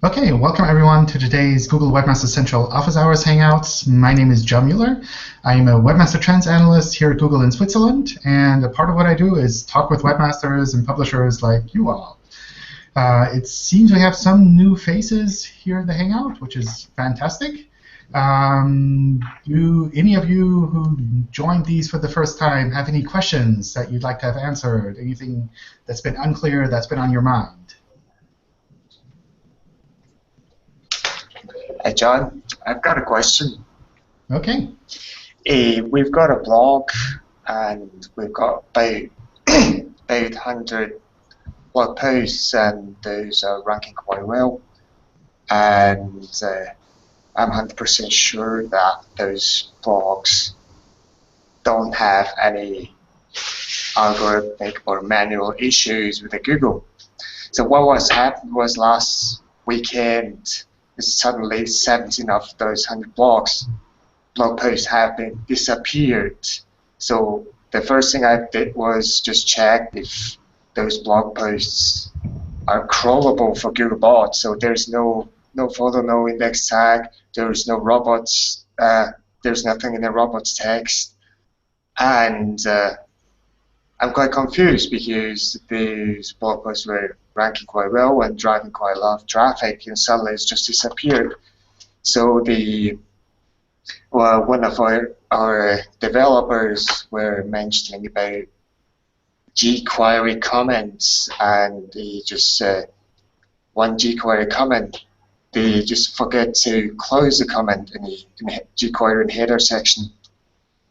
Okay, welcome everyone to today's Google Webmaster Central Office Hours Hangouts. My name is John Mueller. I'm a Webmaster Trends Analyst here at Google in Switzerland, and a part of what I do is talk with webmasters and publishers like you all. It seems we have some new faces here in the Hangout, which is fantastic. Do any of you who joined these for the first time have any questions that you'd like to have answered? Anything that's been unclear, that's been on your mind? Hey John, I've got a question. Okay. We've got a blog and we've got about 100 blog posts, and those are ranking quite well. And I'm 100% sure that those blogs don't have any algorithmic or manual issues with the Google. So what was happened was last weekend, suddenly 17 of those 100 blog posts have been disappeared. So the first thing I did was just check if those blog posts are crawlable for Googlebot. So there's no photo, no index tag, there's no robots, there's nothing in the robots text. And I'm quite confused because these blog posts were ranking quite well and driving quite a lot of traffic, and suddenly it's just disappeared. So one of our developers were mentioning about jQuery comments, and they just one jQuery comment, they just forget to close the comment in the jQuery header section.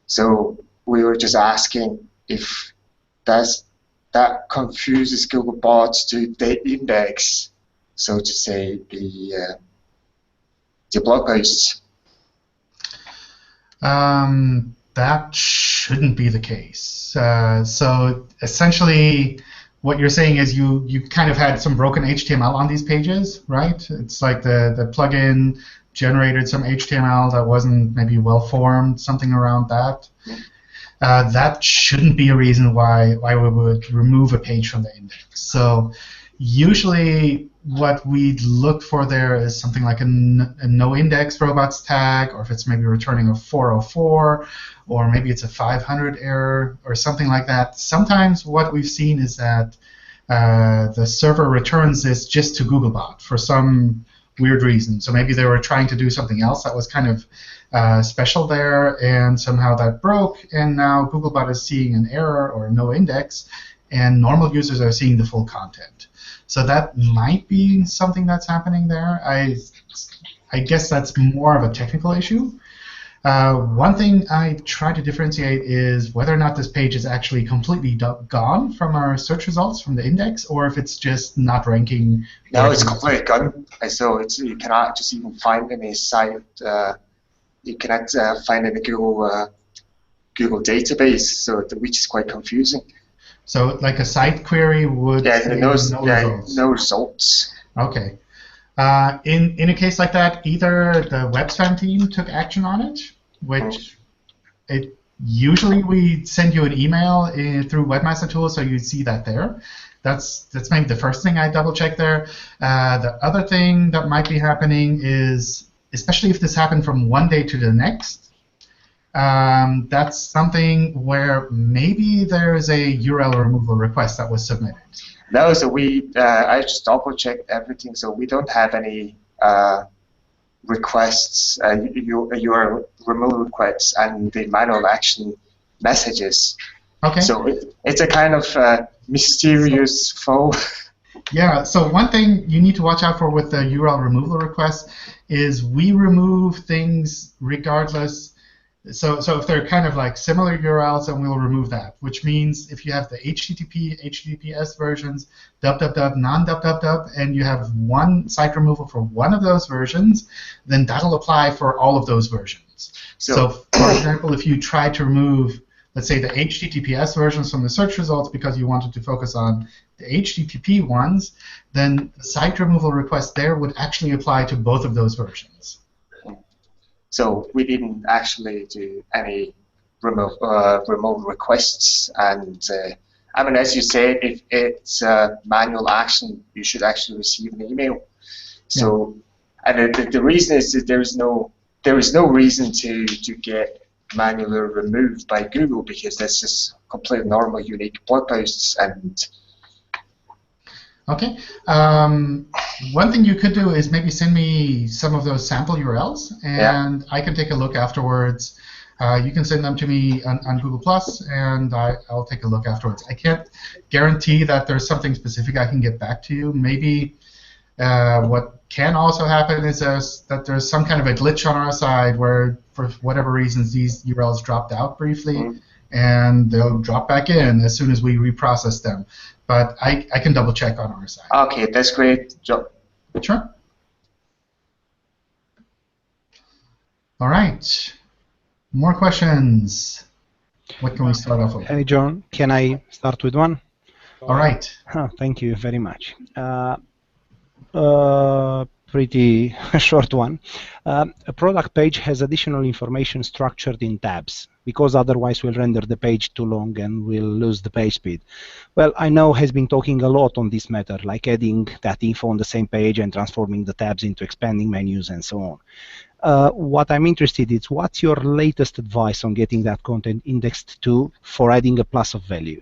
So we were just asking if that confuses Googlebot to the index, so to say, the blog posts. That shouldn't be the case. So essentially, what you're saying is you kind of had some broken HTML on these pages, right? It's like the plugin generated some HTML that wasn't maybe well formed, something around that. That shouldn't be a reason why we would remove a page from the index. So usually what we'd look for there is something like a no-index robots tag, or if it's maybe returning a 404, or maybe it's a 500 error, or something like that. Sometimes what we've seen is that the server returns this just to Googlebot for some weird reason. So maybe they were trying to do something else that was kind of special there, and somehow that broke, and now Googlebot is seeing an error or no index, and normal users are seeing the full content. So that might be something that's happening there. I guess that's more of a technical issue. One thing I try to differentiate is whether or not this page is actually completely gone from our search results from the index, or if it's just not ranking. No, it's completely gone. So you cannot just even find any site. You cannot find any Google database, so which is quite confusing. So like a site query would no results. Okay. In a case like that, either the WebSpam team took action on it, which usually we send you an email through Webmaster Tools, so you see that there. That's maybe the first thing I double check there. The other thing that might be happening is, especially if this happened from one day to the next, that's something where maybe there's a URL removal request that was submitted. No, so I just double-checked everything, so we don't have any requests, URL removal requests, and the manual action messages. Okay. So it's a kind of mysterious foe. Yeah, so one thing you need to watch out for with the URL removal request is we remove things regardless. So if they're kind of like similar URLs, then we'll remove that, which means if you have the HTTP, HTTPS versions, www, non-www, and you have one site removal for one of those versions, then that'll apply for all of those versions. So for example, if you try to remove, let's say, the HTTPS versions from the search results because you wanted to focus on the HTTP ones, then the site removal request there would actually apply to both of those versions. So we didn't actually do any remote requests, and I mean, as you said, if it's manual action, you should actually receive an email. So, and the reason is that there is no reason to get manually removed by Google, because that's just completely normal, unique blog posts. And okay. One thing you could do is maybe send me some of those sample URLs, and I can take a look afterwards. You can send them to me on Google+, and I'll take a look afterwards. I can't guarantee that there's something specific I can get back to you. Maybe what can also happen is that there's some kind of a glitch on our side where, for whatever reasons, these URLs dropped out briefly, and they'll drop back in as soon as we reprocess them. But I can double check on our side. Okay, that's great. Sure. All right. More questions? What can we start off with? Hey, John, can I start with one? All right. Thank you very much. Pretty short one. A product page has additional information structured in tabs, because otherwise we'll render the page too long and we'll lose the page speed. Well, I know has been talking a lot on this matter, like adding that info on the same page and transforming the tabs into expanding menus and so on. What I'm interested in is, what's your latest advice on getting that content indexed to for adding a plus of value?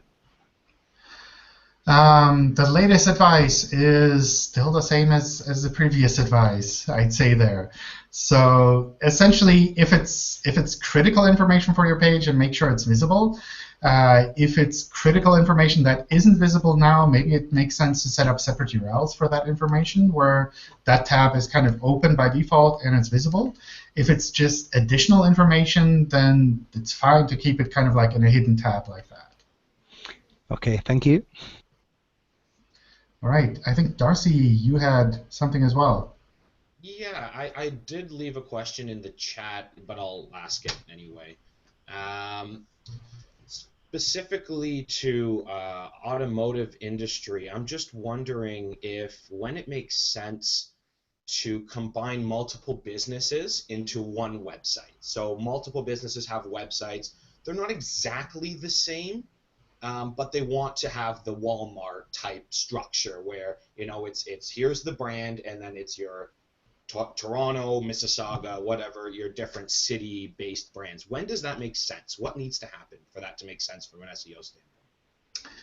The latest advice is still the same as the previous advice, I'd say there. So essentially, if it's critical information for your page, and make sure it's visible. If it's critical information that isn't visible now, maybe it makes sense to set up separate URLs for that information, where that tab is kind of open by default and it's visible. If it's just additional information, then it's fine to keep it kind of like in a hidden tab like that. Okay, thank you. All right, I think, Darcy, you had something as well. Yeah, I did leave a question in the chat, but I'll ask it anyway. Specifically to automotive industry, I'm just wondering if when it makes sense to combine multiple businesses into one website. So multiple businesses have websites. They're not exactly the same, but they want to have the Walmart type structure where, you know, it's here's the brand, and then it's your Toronto, Mississauga, whatever, your different city-based brands. When does that make sense? What needs to happen for that to make sense from an SEO standpoint?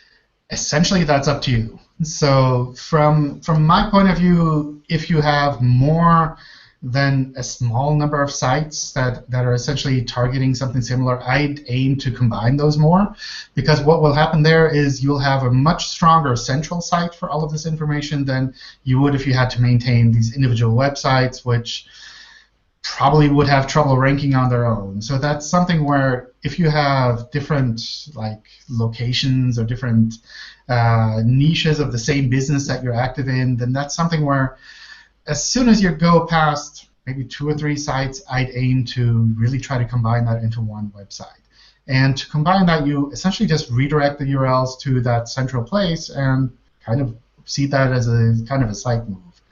Essentially, that's up to you. So from my point of view, if you have more than a small number of sites that are essentially targeting something similar, I'd aim to combine those more, because what will happen there is you'll have a much stronger central site for all of this information than you would if you had to maintain these individual websites, which probably would have trouble ranking on their own. So that's something where if you have different locations or different niches of the same business that you're active in, then that's something where as soon as you go past maybe 2 or 3 sites, I'd aim to really try to combine that into one website. And to combine that, you essentially just redirect the URLs to that central place and kind of see that as a kind of a site move.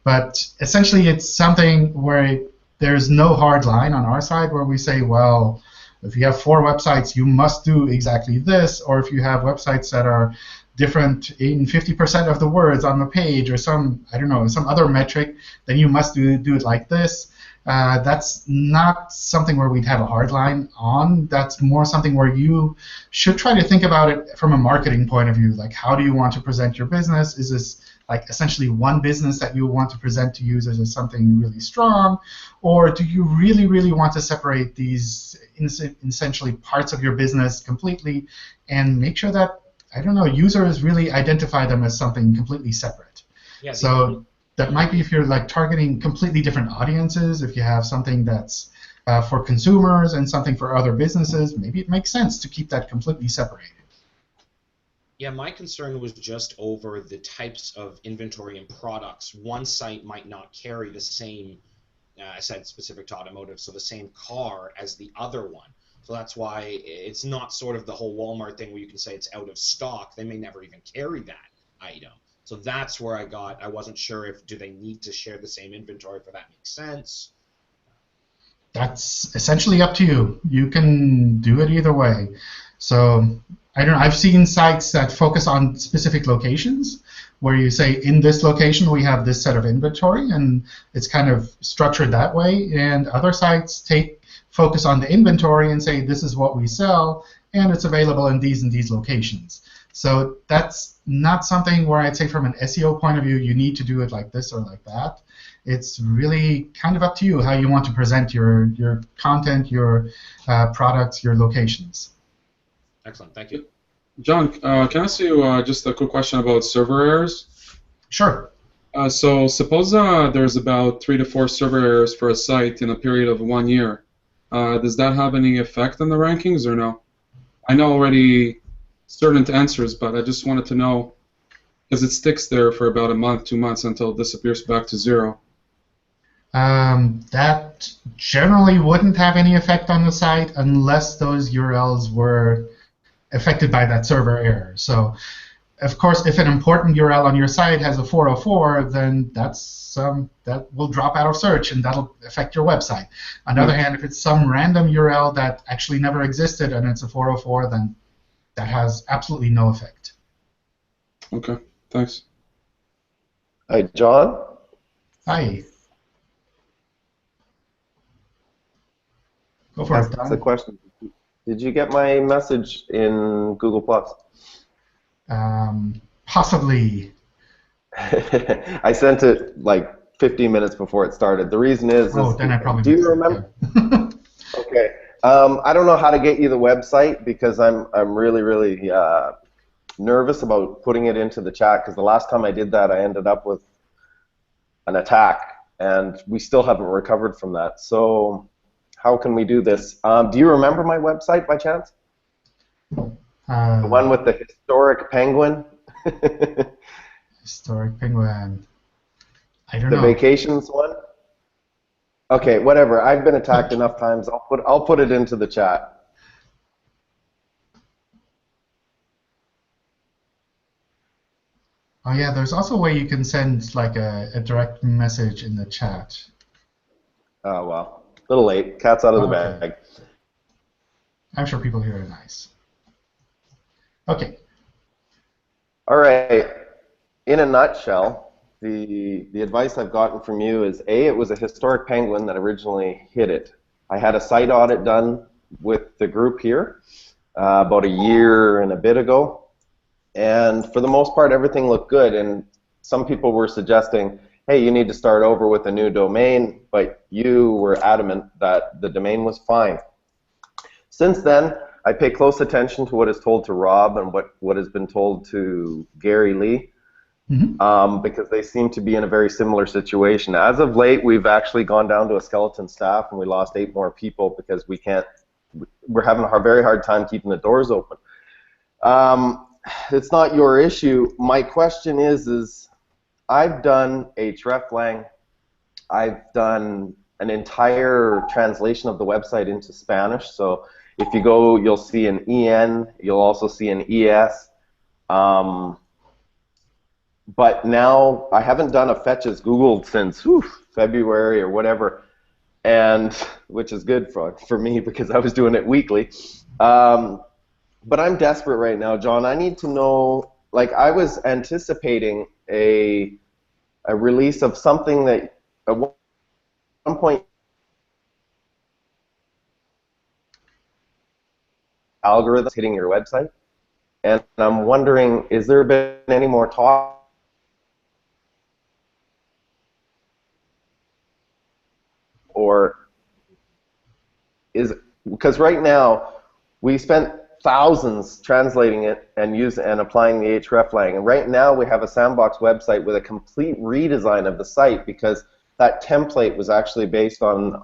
But essentially, it's something where there's no hard line on our side where we say, well, if you have 4 websites, you must do exactly this, or if you have websites that are different in 50% of the words on the page, or some, I don't know, some other metric, then you must do it like this. That's not something where we'd have a hard line on. That's more something where you should try to think about it from a marketing point of view. Like, how do you want to present your business? Is this like essentially one business that you want to present to users as something really strong? Or do you really, really want to separate these essentially parts of your business completely and make sure that, I don't know, users really identify them as something completely separate? Yeah, so that might be if you're targeting completely different audiences. If you have something that's for consumers and something for other businesses, maybe it makes sense to keep that completely separated. Yeah, my concern was just over the types of inventory and products. One site might not carry the same, I said specific to automotive, so the same car as the other one. So that's why it's not sort of the whole Walmart thing where you can say it's out of stock. They may never even carry that item. So that's where I wasn't sure do they need to share the same inventory for that makes sense. That's essentially up to you. You can do it either way. So I don't know. I've seen sites that focus on specific locations where you say, in this location we have this set of inventory, and it's kind of structured that way. And other sites focus on the inventory and say, this is what we sell, and it's available in these locations. So that's not something where I'd say from an SEO point of view, you need to do it like this or like that. It's really kind of up to you how you want to present your content, your products, your locations. Excellent, thank you. John, can I ask you just a quick question about server errors? Sure. So suppose there's about 3 to 4 server errors for a site in a period of 1 year. Does that have any effect on the rankings or no? I know already certain answers, but I just wanted to know, because it sticks there for about a month, 2 months, until it disappears back to 0. That generally wouldn't have any effect on the site unless those URLs were affected by that server error. So, of course, if an important URL on your site has a 404, then that will drop out of search, and that'll affect your website. On the other hand, if it's some random URL that actually never existed and it's a 404, then that has absolutely no effect. Okay, thanks. Hi, John. Hi. Go for it, That's Don. a question. Did you get my message in Google+? Possibly. I sent it like 15 minutes before it started. The reason is Then I probably do you missed it, remember? yeah. Okay. I don't know how to get you the website because I'm really nervous about putting it into the chat, because the last time I did that I ended up with an attack, and we still haven't recovered from that. So how can we do this? Do you remember my website by chance? The one with the historic penguin? Historic penguin. I don't The know. vacations one? Okay, whatever. I've been attacked enough times. I'll put it into the chat. Oh yeah, there's also a way you can send like a direct message in the chat. Oh well, a little late. Cat's out of the Okay. bag. I'm sure people here are nice. Okay. All right. In a nutshell, the advice I've gotten from you is, A, it was a historic penguin that originally hit it. I had a site audit done with the group here about a year and a bit ago, and for the most part everything looked good, and some people were suggesting, hey, you need to start over with a new domain, but you were adamant that the domain was fine. Since then, I pay close attention to what is told to Rob and what has been told to Gary Lee, because they seem to be in a very similar situation. As of late, we've actually gone down to a skeleton staff, and we lost 8 more people because we're having a very hard time keeping the doors open. It's not your issue. My question is I've done a Hreflang. I've done an entire translation of the website into Spanish. So if you go, you'll see an EN. You'll also see an ES. But now I haven't done a fetch as Googled since February or whatever, and which is good for me because I was doing it weekly. But I'm desperate right now, John. I need to know, like, I was anticipating a release of something that at one point algorithms hitting your website, and I'm wondering, is there been any more talk, or because right now we spent thousands translating it and applying the Hreflang, and right now we have a sandbox website with a complete redesign of the site because that template was actually based on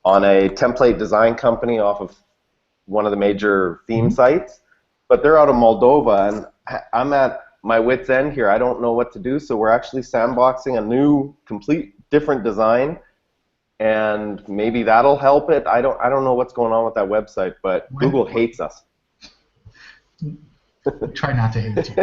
a template design company off of one of the major theme sites, but they're out of Moldova, and I'm at my wit's end here. I don't know what to do, so we're actually sandboxing a new, complete different design, and maybe that'll help it. I don't know what's going on with that website, but Google hates us. Try not to hate you.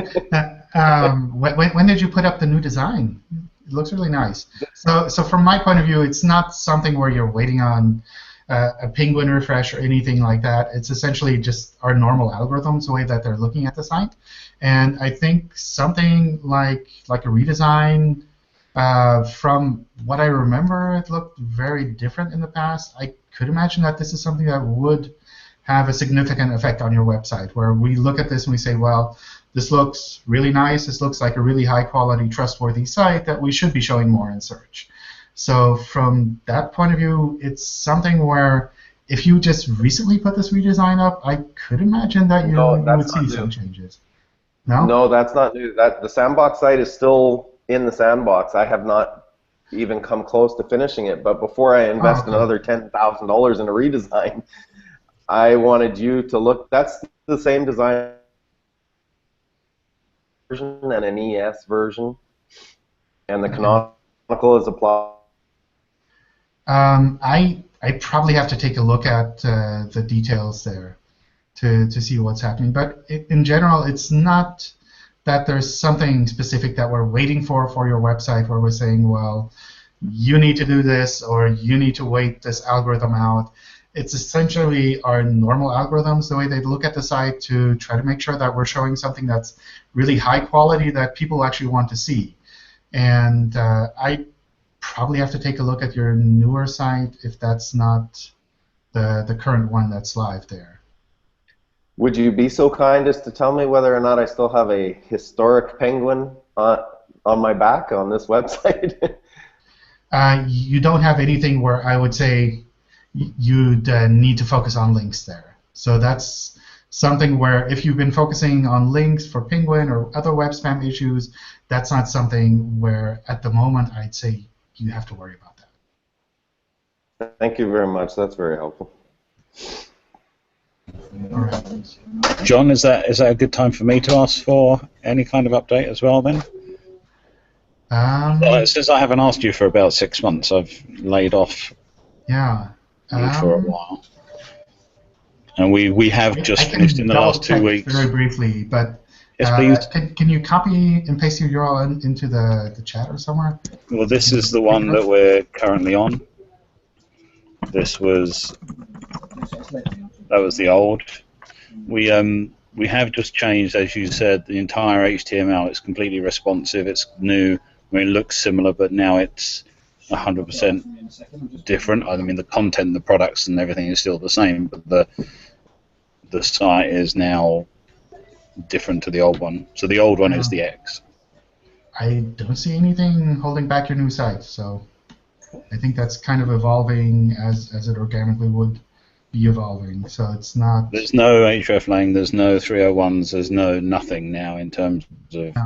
When did you put up the new design? It looks really nice. So from my point of view, it's not something where you're waiting on a penguin refresh or anything like that. It's essentially just our normal algorithms, the way that they're looking at the site. And I think something like a redesign, from what I remember, it looked very different in the past. I could imagine that this is something that would have a significant effect on your website, where we look at this and we say, well, this looks really nice. This looks like a really high-quality, trustworthy site that we should be showing more in search. So from that point of view, it's something where if you just recently put this redesign up, I could imagine that you would see some changes. No? No, that's not new. The sandbox site is still in the sandbox. I have not even come close to finishing it. But before I invest another $10,000 in a redesign, I wanted you to look. That's the same design version and an ES version, and the canonical is applied. I probably have to take a look at the details there to see what's happening. But in general, it's not that there's something specific that we're waiting for your website where we're saying, well, you need to do this or you need to wait this algorithm out. It's essentially our normal algorithms, the way they look at the site to try to make sure that we're showing something that's really high quality that people actually want to see. And I probably have to take a look at your newer site if that's not the current one that's live there. Would you be so kind as to tell me whether or not I still have a historic penguin on my back on this website? You don't have anything where I would say you'd need to focus on links there. So that's something where if you've been focusing on links for Penguin or other web spam issues, that's not something where at the moment I'd say you have to worry about that. Thank you very much. That's very helpful. All right. John, is that a good time for me to ask for any kind of update as well then? Well, since I haven't asked you for about 6 months, I've laid off for a while. And we have just finished in the last 2 weeks. Very briefly, but yes, please. Can you copy and paste your URL into the chat or somewhere? Well, this is the one that we're currently on. That was the old. We have just changed, as you said, the entire HTML. It's completely responsive. It's new. I mean, it looks similar, but now it's 100% different. I mean, the content, the products, and everything is still the same, but the site is now different to the old one. So the old one is the X. I don't see anything holding back your new site, so I think that's kind of evolving as it organically would be evolving. So it's not. There's no hreflang. There's no 301s. There's no nothing now in terms of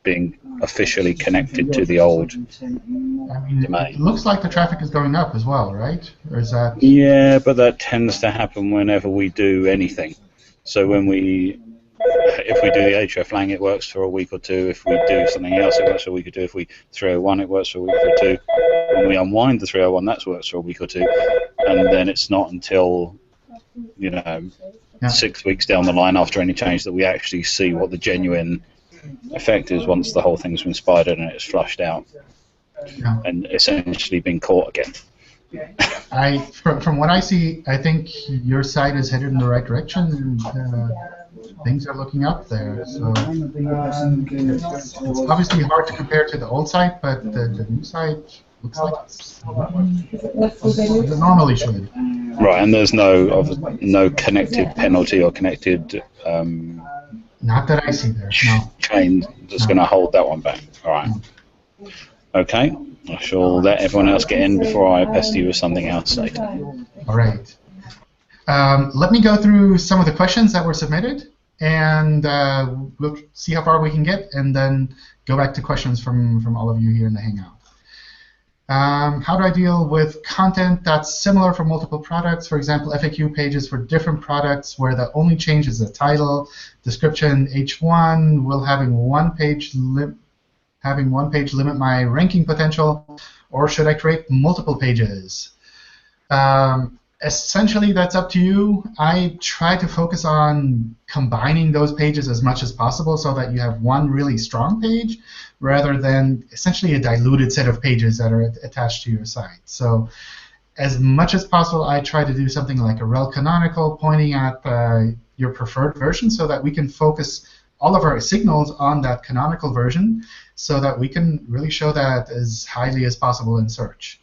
being officially connected to the old domain. It looks like the traffic is going up as well, right? Or is that? Yeah, but that tends to happen whenever we do anything. So if we do the hreflang, it works for a week or two. If we do something else, it works for a week or two. If we 301, it works for a week or two. When we unwind the 301, that works for a week or two. And then it's not until 6 weeks down the line after any change that we actually see what the genuine effect is once the whole thing's been spidered and it's flushed out and essentially been caught again. From what I see, I think your site is headed in the right direction and things are looking up there. So it's obviously hard to compare to the old site, but the new site looks like it normally should. Right, and there's no connected penalty or connected not that I see there, no. Chain that's going to hold that one back. All right. Okay. I shall let everyone else get in before I pester you with something else later. All right. Let me go through some of the questions that were submitted, and we'll see how far we can get, and then go back to questions from all of you here in the Hangout. How do I deal with content that's similar for multiple products? For example, FAQ pages for different products where the only change is the title, description, H1. Will having one page limit my ranking potential, or should I create multiple pages? Essentially, that's up to you. I try to focus on combining those pages as much as possible so that you have one really strong page rather than essentially a diluted set of pages that are attached to your site. So as much as possible, I try to do something like a rel canonical pointing at your preferred version so that we can focus all of our signals on that canonical version so that we can really show that as highly as possible in search.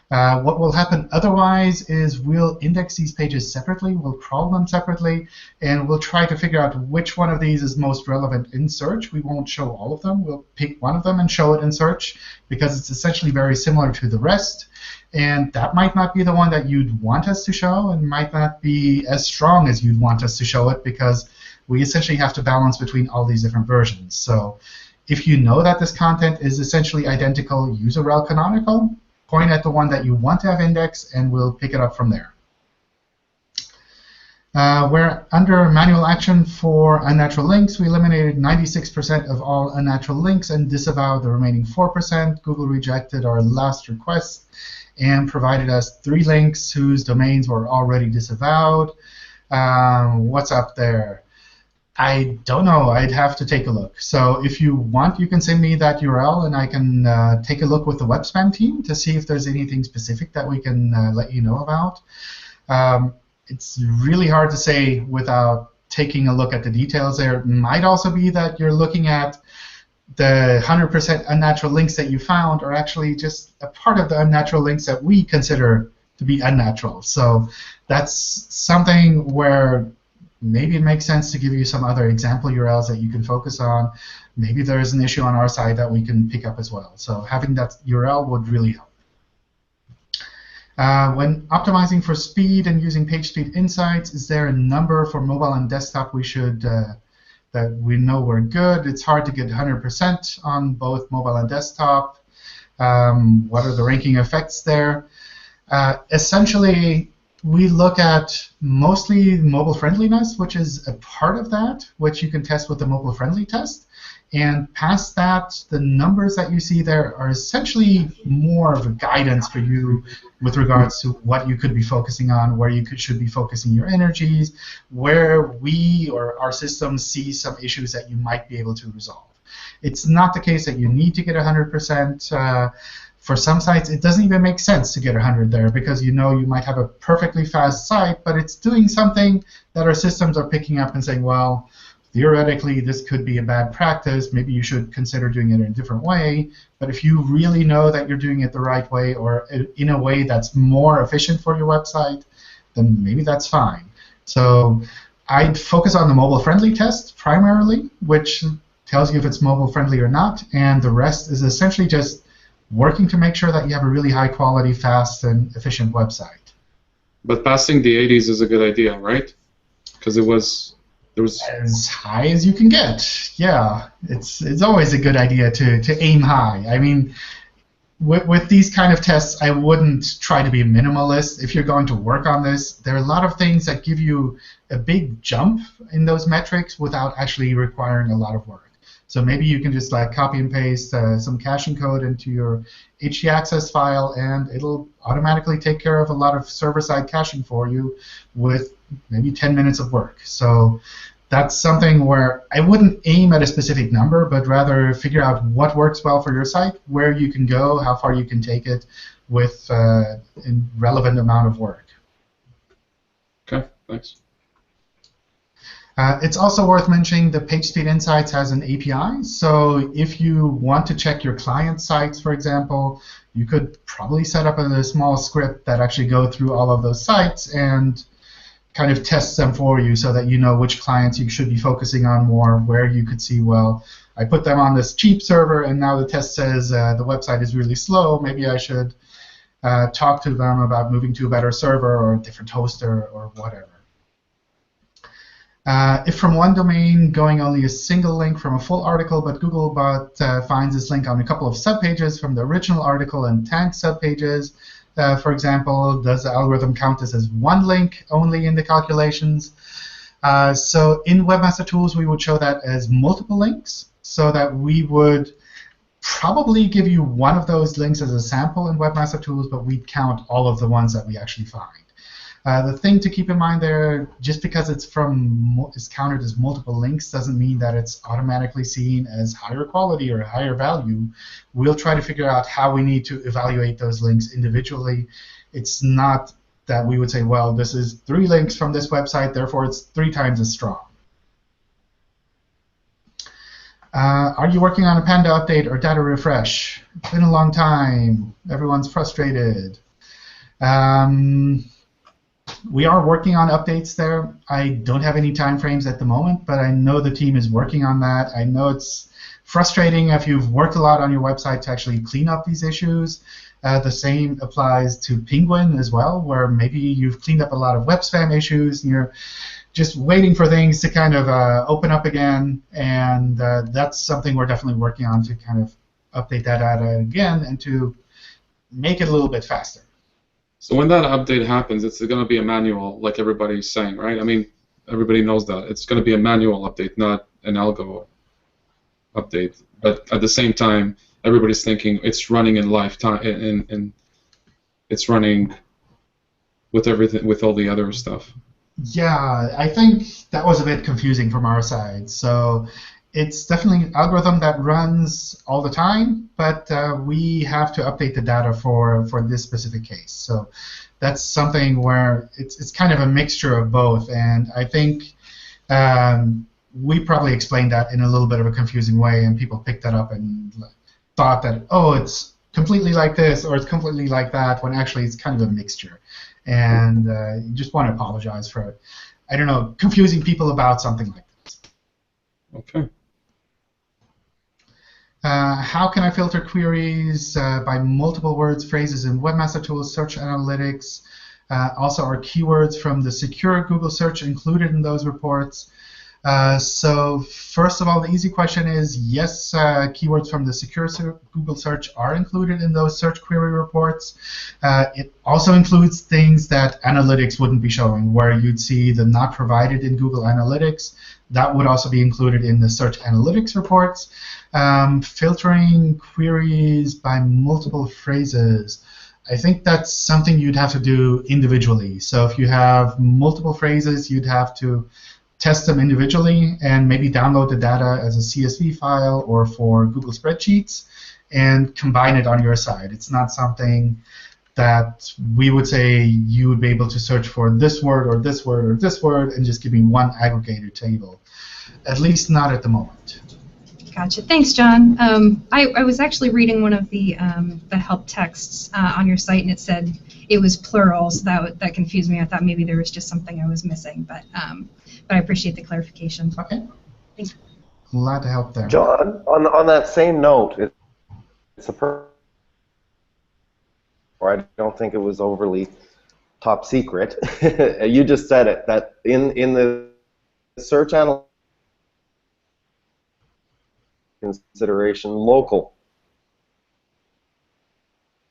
What will happen otherwise is we'll index these pages separately, we'll crawl them separately, and we'll try to figure out which one of these is most relevant in search. We won't show all of them. We'll pick one of them and show it in search because it's essentially very similar to the rest. And that might not be the one that you'd want us to show and might not be as strong as you'd want us to show it because we essentially have to balance between all these different versions. So if you know that this content is essentially identical, use a rel canonical, point at the one that you want to have indexed, and we'll pick it up from there. We're under manual action for unnatural links. We eliminated 96% of all unnatural links and disavowed the remaining 4%. Google rejected our last request and provided us 3 links whose domains were already disavowed. What's up there? I don't know. I'd have to take a look. So if you want, you can send me that URL, and I can take a look with the web spam team to see if there's anything specific that we can let you know about. It's really hard to say without taking a look at the details there. It might also be that you're looking at the 100% unnatural links that you found are actually just a part of the unnatural links that we consider to be unnatural. So that's something where maybe it makes sense to give you some other example URLs that you can focus on. Maybe there's an issue on our side that we can pick up as well. So having that URL would really help. When optimizing for speed and using page speed insights, is there a number for mobile and desktop we should that we know we're good? It's hard to get 100% on both mobile and desktop. What are the ranking effects there? Essentially, we look at mostly mobile friendliness, which is a part of that, which you can test with the mobile friendly test. And past that, the numbers that you see there are essentially more of a guidance for you with regards to what you could be focusing on, where you should be focusing your energies, where we or our systems see some issues that you might be able to resolve. It's not the case that you need to get 100%. For some sites, it doesn't even make sense to get 100 there because you know you might have a perfectly fast site, but it's doing something that our systems are picking up and saying, well, theoretically, this could be a bad practice. Maybe you should consider doing it in a different way. But if you really know that you're doing it the right way or in a way that's more efficient for your website, then maybe that's fine. So I'd focus on the mobile-friendly test primarily, which tells you if it's mobile-friendly or not. And the rest is essentially just working to make sure that you have a really high-quality, fast, and efficient website. But passing the 80s is a good idea, right? Because there was as high as you can get. Yeah, it's always a good idea to aim high. I mean, with these kind of tests, I wouldn't try to be a minimalist. If you're going to work on this, there are a lot of things that give you a big jump in those metrics without actually requiring a lot of work. So maybe you can just like copy and paste some caching code into your htaccess file, and it'll automatically take care of a lot of server-side caching for you with maybe 10 minutes of work. So that's something where I wouldn't aim at a specific number, but rather figure out what works well for your site, where you can go, how far you can take it with a relevant amount of work. Okay, thanks. It's also worth mentioning the PageSpeed Insights has an API. So if you want to check your client sites, for example, you could probably set up a small script that actually go through all of those sites and kind of tests them for you so that you know which clients you should be focusing on more, where you could see, well, I put them on this cheap server, and now the test says the website is really slow. Maybe I should talk to them about moving to a better server or a different hoster or whatever. If from one domain going only a single link from a full article, but Googlebot finds this link on a couple of subpages from the original article and tagged subpages, for example, does the algorithm count this as one link only in the calculations? So in Webmaster Tools, we would show that as multiple links, so that we would probably give you one of those links as a sample in Webmaster Tools, but we'd count all of the ones that we actually find. The thing to keep in mind there, just because it's counted as multiple links doesn't mean that it's automatically seen as higher quality or higher value. We'll try to figure out how we need to evaluate those links individually. It's not that we would say, well, this is 3 links from this website, therefore it's 3 times as strong. Are you working on a Panda update or data refresh? It's been a long time. Everyone's frustrated. We are working on updates there. I don't have any timeframes at the moment, but I know the team is working on that. I know it's frustrating if you've worked a lot on your website to actually clean up these issues. The same applies to Penguin as well, where maybe you've cleaned up a lot of web spam issues and you're just waiting for things to kind of open up again, and that's something we're definitely working on to kind of update that data again and to make it a little bit faster. So when that update happens, it's going to be a manual, like everybody's saying, right? I mean, everybody knows that. It's going to be a manual update, not an algo update. But at the same time, everybody's thinking it's running in lifetime, and it's running with everything, with all the other stuff. Yeah, I think that was a bit confusing from our side. So it's definitely an algorithm that runs all the time, but we have to update the data for this specific case. So that's something where it's kind of a mixture of both. And I think we probably explained that in a little bit of a confusing way, and people picked that up and thought that, oh, it's completely like this or it's completely like that, when actually it's kind of a mixture. And you just want to apologize for, I don't know, confusing people about something like this. Okay. How can I filter queries by multiple words, phrases in Webmaster Tools, Search Analytics? Also, are keywords from the secure Google search included in those reports? So first of all, the easy question is yes, keywords from the secure Google search are included in those search query reports. It also includes things that analytics wouldn't be showing, where you'd see the not provided in Google Analytics. That would also be included in the search analytics reports. Filtering queries by multiple phrases. I think that's something you'd have to do individually. So if you have multiple phrases, you'd have to test them individually and maybe download the data as a CSV file or for Google Spreadsheets and combine it on your side. It's not something that we would say you would be able to search for this word or this word or this word and just give me one aggregated table. At least not at the moment. Gotcha. Thanks, John. I was actually reading one of the help texts on your site, and it said it was plural, so that confused me. I thought maybe there was just something I was missing, but I appreciate the clarification. Okay. Thanks. Glad to help there. John, on that same note, it's or I don't think it was overly top secret. You just said it, that in the search analytics consideration, local.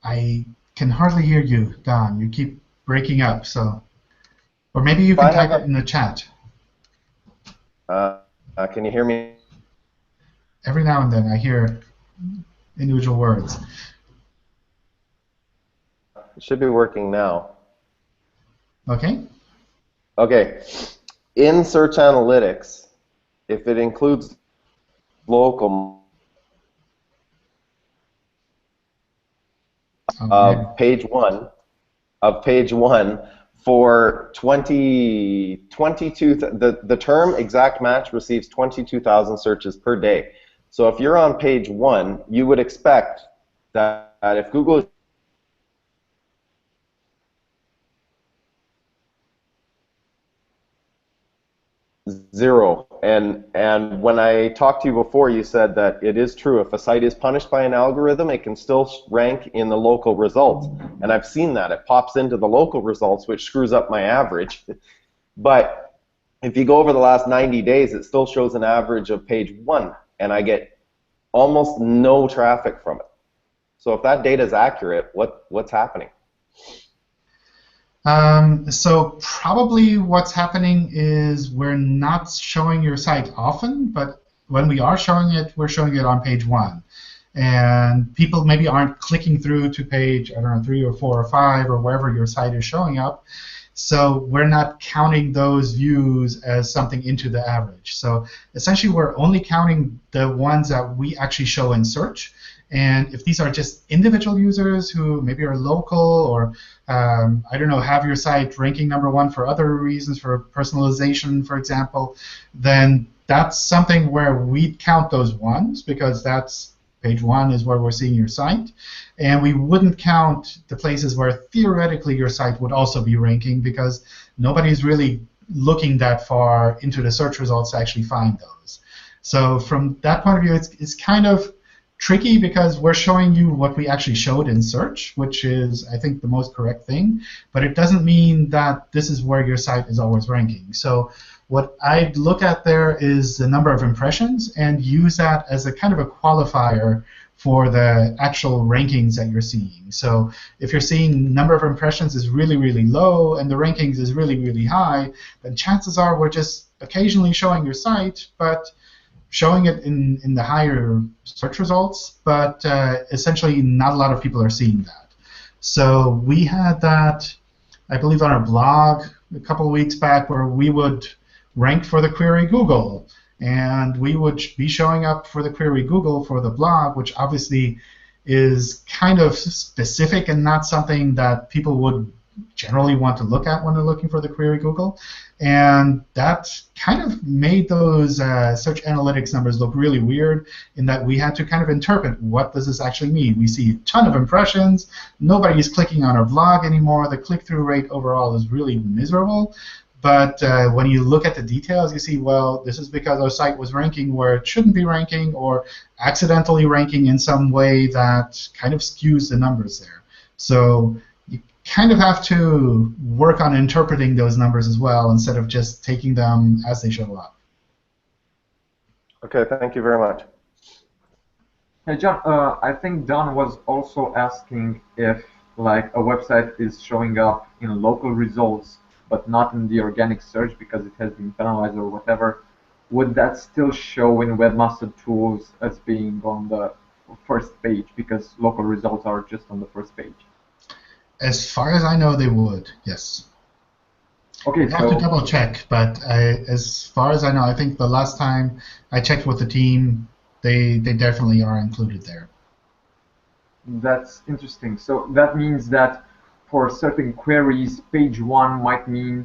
I can hardly hear you, Don. You keep breaking up, so. Or maybe you can type it in the chat. Can you hear me? Every now and then I hear individual words. It should be working now. Okay. Okay. In Search Analytics, if it includes local of page one for 22, the term exact match receives 22,000 searches per day. So if you're on page 1, you would expect that if Google zero, and when I talked to you before, you said that it is true. If a site is punished by an algorithm, it can still rank in the local results, and I've seen that. It pops into the local results, which screws up my average. But if you go over the last 90 days, it still shows an average of page 1, and I get almost no traffic from it. So if that data is accurate, what's happening? So probably what's happening is we're not showing your site often, but when we are showing it, we're showing it on page 1. And people maybe aren't clicking through to page, I don't know, 3 or 4 or 5 or wherever your site is showing up. So we're not counting those views as something into the average. So essentially, we're only counting the ones that we actually show in search. And if these are just individual users who maybe are local or, I don't know, have your site ranking #1 for other reasons, for personalization, for example, then that's something where we count those ones because that's page 1 is where we're seeing your site. And we wouldn't count the places where theoretically your site would also be ranking because nobody's really looking that far into the search results to actually find those. So from that point of view, it's kind of tricky because we're showing you what we actually showed in search, which is, I think, the most correct thing. But it doesn't mean that this is where your site is always ranking. So what I'd look at there is the number of impressions and use that as a kind of a qualifier for the actual rankings that you're seeing. So if you're seeing number of impressions is really, really low and the rankings is really, really high, then chances are we're just occasionally showing your site, but showing it in the higher search results, but essentially not a lot of people are seeing that. So we had that, I believe, on our blog a couple of weeks back where we would rank for the query Google, and we would be showing up for the query Google for the blog, which obviously is kind of specific and not something that people would generally want to look at when they're looking for the query Google. And that kind of made those search analytics numbers look really weird in that we had to kind of interpret what does this actually mean. We see a ton of impressions. Nobody's clicking on our blog anymore. The click-through rate overall is really miserable. But when you look at the details, you see, well, this is because our site was ranking where it shouldn't be ranking or accidentally ranking in some way that kind of skews the numbers there. So you kind of have to work on interpreting those numbers as well instead of just taking them as they show up. Okay, thank you very much. Hey, John, I think Don was also asking if like a website is showing up in local results but not in the organic search because it has been penalized or whatever. Would that still show in Webmaster Tools as being on the first page because local results are just on the first page? As far as I know, they would, yes. Okay, I have to double check, but as far as I know, I think the last time I checked with the team, they definitely are included there. That's interesting. So that means that for certain queries, page 1 might mean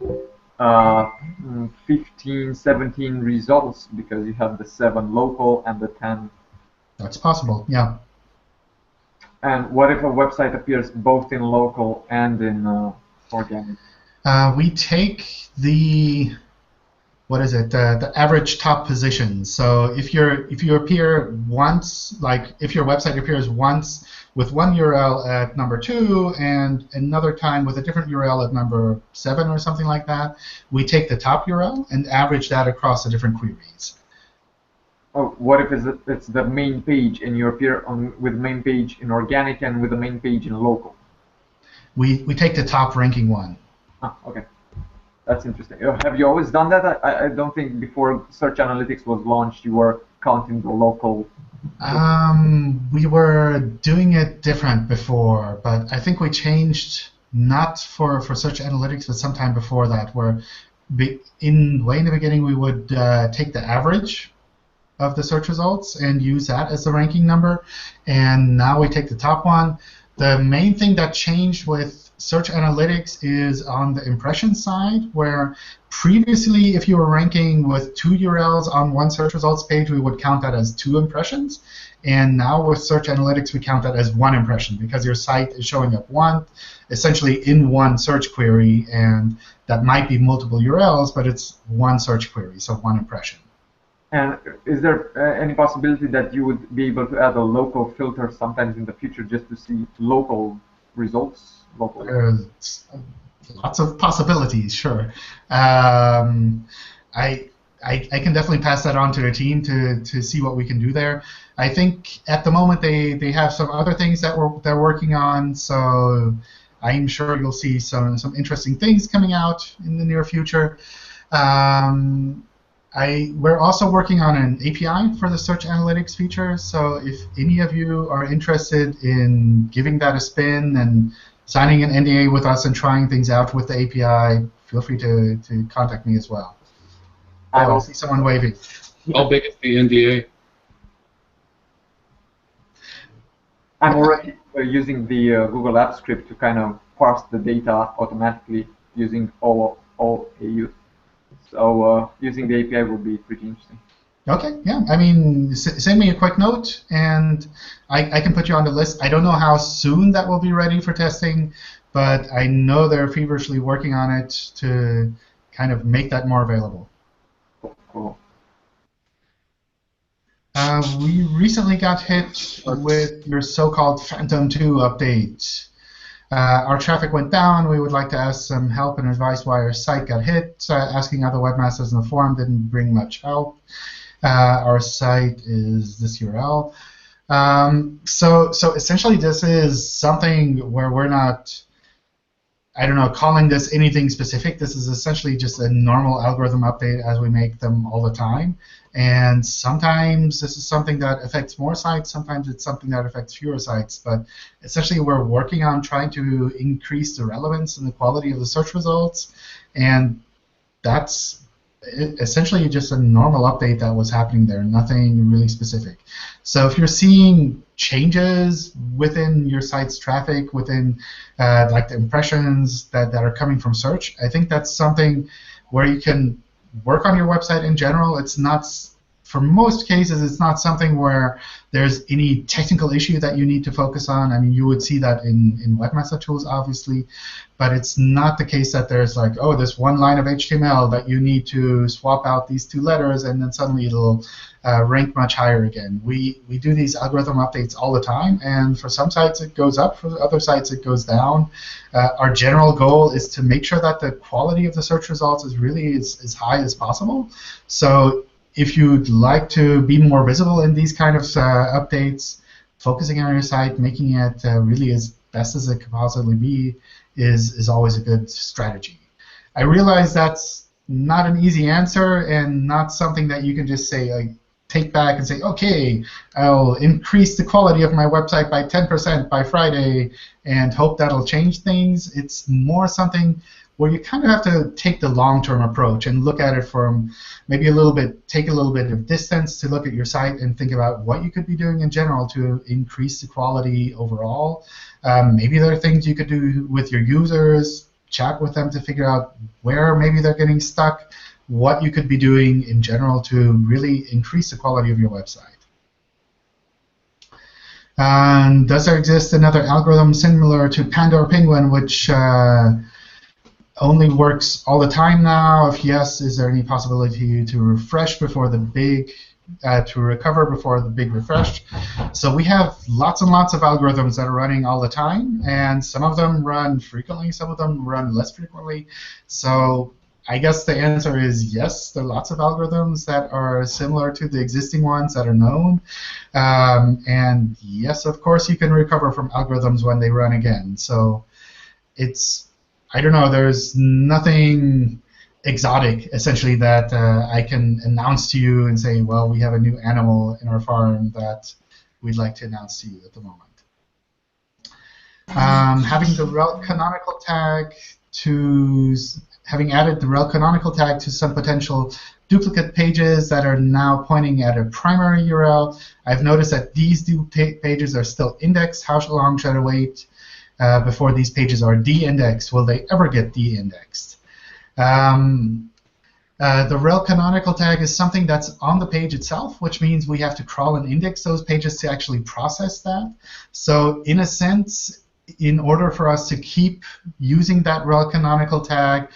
15, 17 results because you have the 7 local and the 10. That's possible, yeah. And what if a website appears both in local and in organic? We take the the average top position. So if you appear once, like if your website appears once with one URL at #2 and another time with a different URL at #7 or something like that, we take the top URL and average that across the different queries. Oh, what if it's the main page and you appear with the main page in organic and with the main page in local? We take the top ranking one. Ah, okay. That's interesting. Have you always done that? I don't think before Search Analytics was launched you were counting the local. We were doing it different before, but I think we changed not for Search Analytics, but sometime before that, where in the beginning we would take the average of the search results and use that as the ranking number, and now we take the top one. The main thing that changed with Search Analytics is on the impression side, where previously if you were ranking with 2 URLs on one search results page, we would count that as 2 impressions. And now with Search Analytics, we count that as 1 impression because your site is showing up essentially in one search query, and that might be multiple URLs, but it's one search query, so 1 impression. And is there any possibility that you would be able to add a local filter sometimes in the future just to see local results? Lots of possibilities, sure. I can definitely pass that on to the team to see what we can do there. I think at the moment they have some other things that they're working on, so I'm sure you'll see some interesting things coming out in the near future. We're also working on an API for the Search Analytics feature, so if any of you are interested in giving that a spin and signing an NDA with us and trying things out with the API, feel free to contact me as well. Oh, I see someone waving. How big is the NDA? I'm already using the Google Apps script to kind of parse the data automatically using OAuth. So using the API would be pretty interesting. Okay, yeah. I mean, send me a quick note, and I can put you on the list. I don't know how soon that will be ready for testing, but I know they're feverishly working on it to kind of make that more available. Cool. We recently got hit with your so-called Phantom 2 update. Our traffic went down. We would like to ask some help and advice why our site got hit. Asking other webmasters in the forum didn't bring much help. Our site is this URL. So essentially, this is something where we're not, I don't know, calling this anything specific. This is essentially just a normal algorithm update as we make them all the time. And sometimes this is something that affects more sites. Sometimes it's something that affects fewer sites. But essentially, we're working on trying to increase the relevance and the quality of the search results. And that's essentially just a normal update that was happening there, nothing really specific. So if you're seeing changes within your site's traffic, within like the impressions that are coming from search, I think that's something where you can work on your website in general. It's not, for most cases, it's not something where there's any technical issue that you need to focus on. I mean, you would see that in Webmaster Tools, obviously, but it's not the case that there's like, oh, this one line of HTML that you need to swap out these two letters and then suddenly it'll rank much higher again. We do these algorithm updates all the time, and for some sites it goes up, for other sites it goes down. Our general goal is to make sure that the quality of the search results is really as high as possible. So if you'd like to be more visible in these kind of updates, focusing on your site, making it really as best as it could possibly be is always a good strategy. I realize that's not an easy answer and not something that you can just say, like, take back and say, okay, I'll increase the quality of my website by 10% by Friday and hope that'll change things. It's more something where you kind of have to take the long-term approach and look at it from maybe take a little bit of distance to look at your site and think about what you could be doing in general to increase the quality overall. Maybe there are things you could do with your users, chat with them to figure out where maybe they're getting stuck, what you could be doing in general to really increase the quality of your website. And does there exist another algorithm similar to Panda or Penguin, which only works all the time now? If yes, is there any possibility to refresh before the big, to recover before the big refresh? So we have lots and lots of algorithms that are running all the time, and some of them run frequently, some of them run less frequently. So I guess the answer is yes, there are lots of algorithms that are similar to the existing ones that are known. And yes, of course, you can recover from algorithms when they run again. So it's, I don't know, there's nothing exotic, essentially, that I can announce to you and say, well, we have a new animal in our farm that we'd like to announce to you at the moment. Having the rel canonical tag to, having added the rel canonical tag to some potential duplicate pages that are now pointing at a primary URL, I've noticed that these duplicate pages are still indexed. How long should I wait before these pages are de-indexed? Will they ever get de-indexed? The rel canonical tag is something that's on the page itself, which means we have to crawl and index those pages to actually process that. So in a sense, in order for us to keep using that rel canonical tag,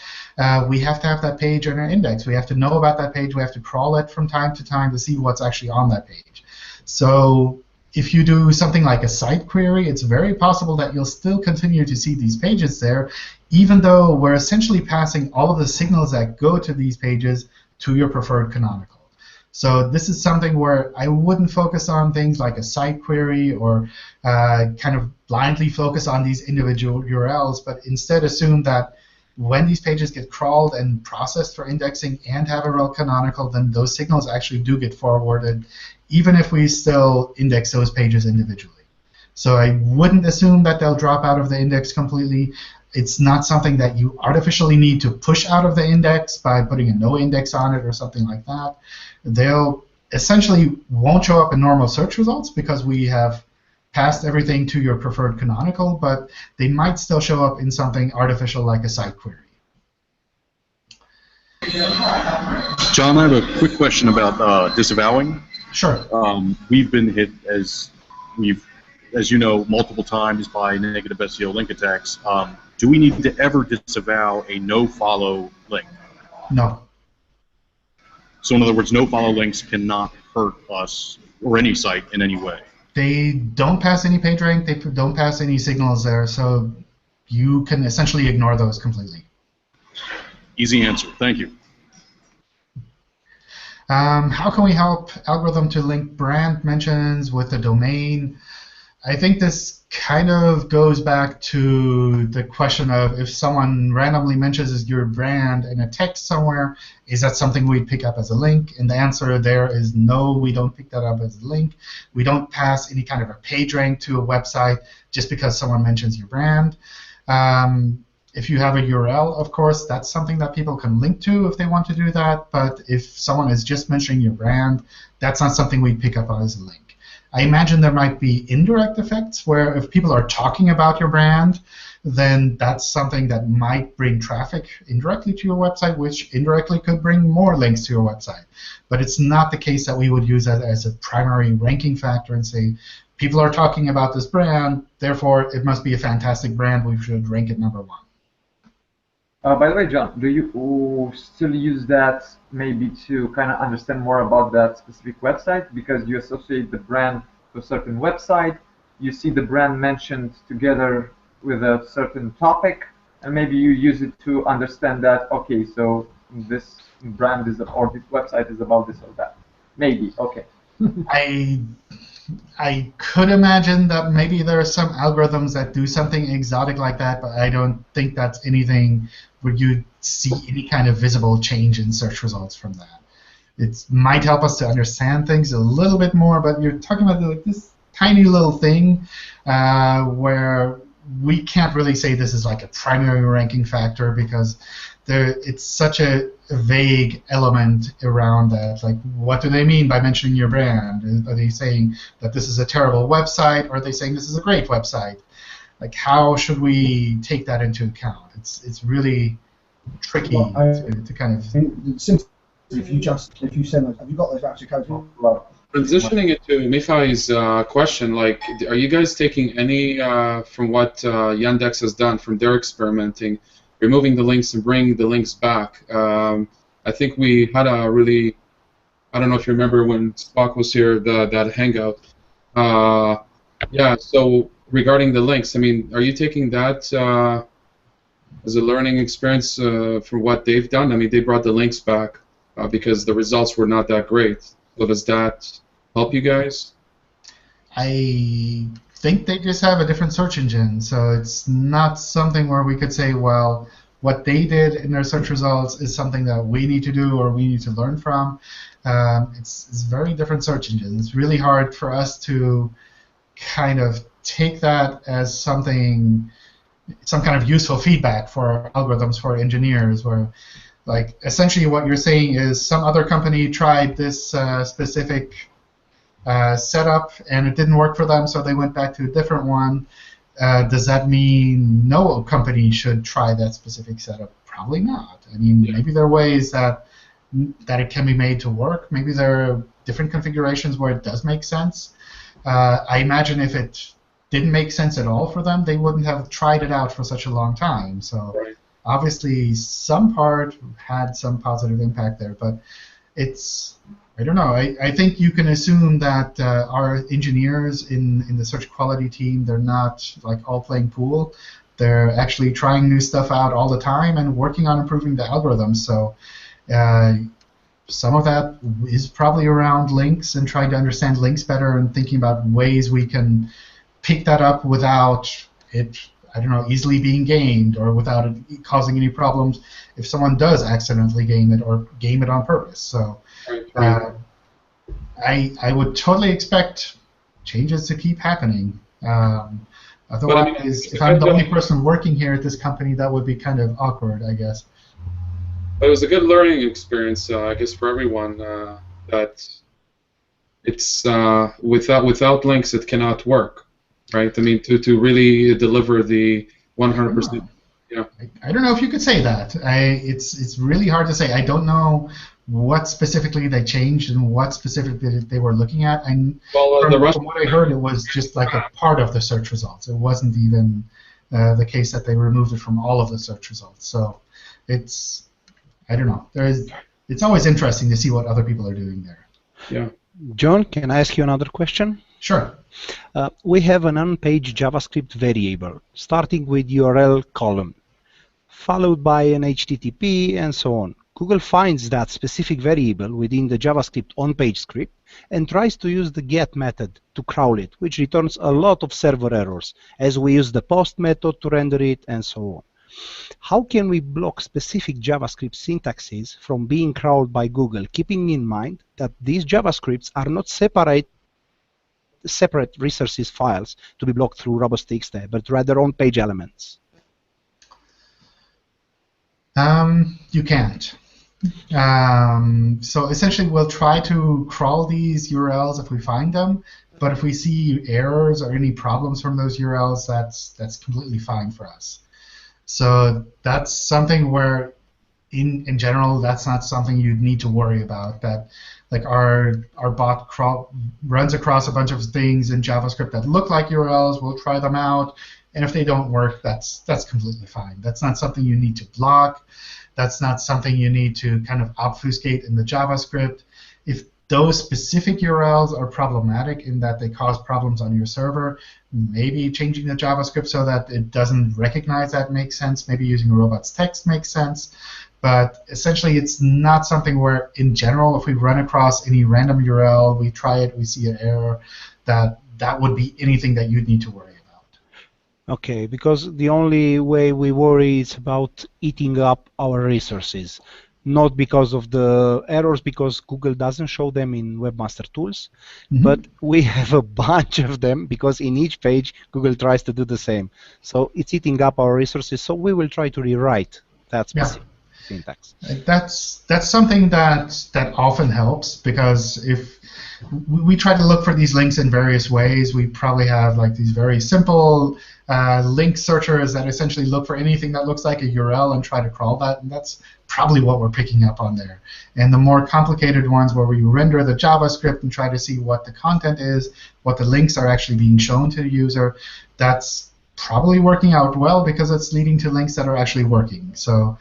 we have to have that page in our index. We have to know about that page. We have to crawl it from time to time to see what's actually on that page. So if you do something like a site query, it's very possible that you'll still continue to see these pages there, even though we're essentially passing all of the signals that go to these pages to your preferred canonical. So this is something where I wouldn't focus on things like a site query or kind of blindly focus on these individual URLs, but instead assume that when these pages get crawled and processed for indexing and have a rel canonical, then those signals actually do get forwarded, even if we still index those pages individually. So I wouldn't assume that they'll drop out of the index completely. It's not something that you artificially need to push out of the index by putting a no index on it or something like that. They'll essentially won't show up in normal search results because we have passed everything to your preferred canonical, but they might still show up in something artificial like a site query. John, I have a quick question about disavowing. Sure. We've been hit, as you know, multiple times by negative SEO link attacks. Do we need to ever disavow a no-follow link? No. So in other words, no-follow links cannot hurt us or any site in any way. They don't pass any page rank. They don't pass any signals there, so you can essentially ignore those completely. Easy answer. Thank you. How can we help algorithm to link brand mentions with the domain? I think this kind of goes back to the question of if someone randomly mentions your brand in a text somewhere, is that something we'd pick up as a link? And the answer there is no, we don't pick that up as a link. We don't pass any kind of a page rank to a website just because someone mentions your brand. If you have a URL, of course, that's something that people can link to if they want to do that. But if someone is just mentioning your brand, that's not something we'd pick up as a link. I imagine there might be indirect effects where if people are talking about your brand, then that's something that might bring traffic indirectly to your website, which indirectly could bring more links to your website. But it's not the case that we would use that as a primary ranking factor and say, people are talking about this brand, therefore it must be a fantastic brand, we should rank it #1. By the way, John, do you still use that maybe to kind of understand more about that specific website? Because you associate the brand to a certain website, you see the brand mentioned together with a certain topic, and maybe you use it to understand that, okay, so this brand is, or this website is about this or that. Maybe, okay. I could imagine that maybe there are some algorithms that do something exotic like that, but I don't think that's anything where you see any kind of visible change in search results from that. It might help us to understand things a little bit more, but you're talking about like this tiny little thing where we can't really say this is like a primary ranking factor because it's such a vague element around that. Like, what do they mean by mentioning your brand? Are they saying that this is a terrible website, or are they saying this is a great website? Like, how should we take that into account? It's really tricky to kind of. If you send those, have you got those voucher codes? Transitioning into Mifai's question, like, are you guys taking any from what Yandex has done from their experimenting, removing the links and bringing the links back? I think we had a really, I don't know if you remember when Spock was here, that hangout. Yeah, so regarding the links, I mean, are you taking that as a learning experience from what they've done? I mean, they brought the links back because the results were not that great. So does that help you guys? I think they just have a different search engine, so it's not something where we could say, well, what they did in their search results is something that we need to do or we need to learn from. It's a very different search engine. It's really hard for us to kind of take that as some kind of useful feedback for algorithms, for engineers, where like essentially what you're saying is some other company tried this specific setup and it didn't work for them, so they went back to a different one. Does that mean no company should try that specific setup? Probably not. I mean, maybe there are ways that it can be made to work. Maybe there are different configurations where it does make sense. I imagine if it didn't make sense at all for them, they wouldn't have tried it out for such a long time. So obviously some part had some positive impact there, but I don't know. I think you can assume that our engineers in the search quality team, they're not like all playing pool. They're actually trying new stuff out all the time and working on improving the algorithms. So some of that is probably around links and trying to understand links better and thinking about ways we can pick that up without it, I don't know, easily being gamed or without it causing any problems if someone does accidentally game it or game it on purpose. So I would totally expect changes to keep happening. Otherwise, if I'm the only person working here at this company, that would be kind of awkward, I guess. But it was a good learning experience, I guess, for everyone. That it's without links, it cannot work, right? I mean, to really deliver the 100%. Yeah. I don't know if you could say that. It's really hard to say. I don't know what specifically they changed and what specifically they were looking at. And from what I heard, it was just like a part of the search results. It wasn't even the case that they removed it from all of the search results. So I don't know. It's always interesting to see what other people are doing there. Yeah. John, can I ask you another question? Sure. We have an unpaged JavaScript variable starting with URL column, followed by an HTTP and so on. Google finds that specific variable within the JavaScript on-page script and tries to use the get method to crawl it, which returns a lot of server errors, as we use the post method to render it and so on. How can we block specific JavaScript syntaxes from being crawled by Google, keeping in mind that these JavaScripts are not separate resources files to be blocked through robots.txt, but rather on-page elements? You can't. So essentially, we'll try to crawl these URLs if we find them, but if we see errors or any problems from those URLs, that's completely fine for us. So that's something where, in general, that's not something you need to worry about. That like our bot runs across a bunch of things in JavaScript that look like URLs. We'll try them out, and if they don't work, that's completely fine. That's not something you need to block. That's not something you need to kind of obfuscate in the JavaScript. If those specific URLs are problematic in that they cause problems on your server, maybe changing the JavaScript so that it doesn't recognize that makes sense. Maybe using robots text makes sense. But essentially, it's not something where, in general, if we run across any random URL, we try it, we see an error, that would be anything that you'd need to worry about. Okay, because the only way we worry is about eating up our resources. Not because of the errors, because Google doesn't show them in Webmaster Tools, but we have a bunch of them because in each page Google tries to do the same. So it's eating up our resources, so we will try to rewrite that specific syntax. That's something that often helps, because if we try to look for these links in various ways, we probably have like these very simple link searchers that essentially look for anything that looks like a URL and try to crawl that, and that's probably what we're picking up on there. And the more complicated ones where we render the JavaScript and try to see what the content is, what the links are actually being shown to the user, that's probably working out well because it's leading to links that are actually working. So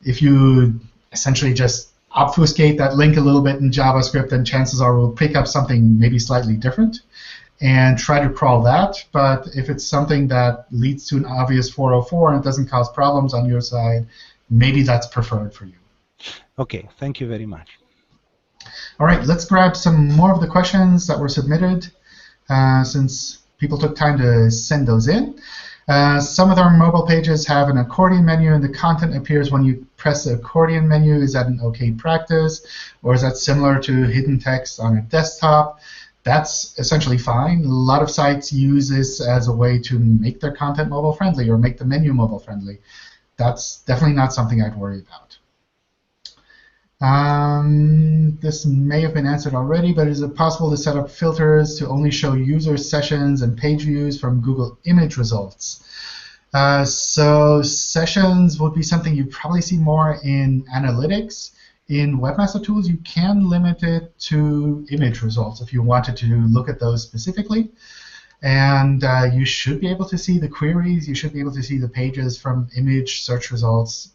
if you essentially just obfuscate that link a little bit in JavaScript, then chances are we'll pick up something maybe slightly different and try to crawl that. But if it's something that leads to an obvious 404 and it doesn't cause problems on your side, maybe that's preferred for you. Okay, thank you very much. All right, let's grab some more of the questions that were submitted since people took time to send those in. Some of our mobile pages have an accordion menu, and the content appears when you press the accordion menu. Is that an okay practice, or is that similar to hidden text on a desktop? That's essentially fine. A lot of sites use this as a way to make their content mobile friendly or make the menu mobile friendly. That's definitely not something I'd worry about. This may have been answered already, but is it possible to set up filters to only show user sessions and page views from Google image results? So sessions would be something you probably see more in analytics. In Webmaster Tools, you can limit it to image results if you wanted to look at those specifically. And you should be able to see the queries. You should be able to see the pages from image search results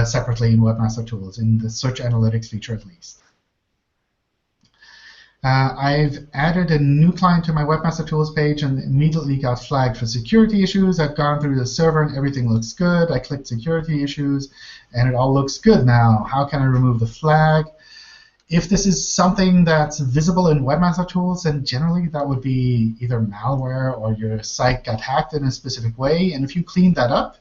separately in Webmaster Tools, in the search analytics feature at least. I've added a new client to my Webmaster Tools page and immediately got flagged for security issues. I've gone through the server and everything looks good. I clicked security issues and it all looks good now. How can I remove the flag? If this is something that's visible in Webmaster Tools, then generally that would be either malware or your site got hacked in a specific way. And if you clean that up,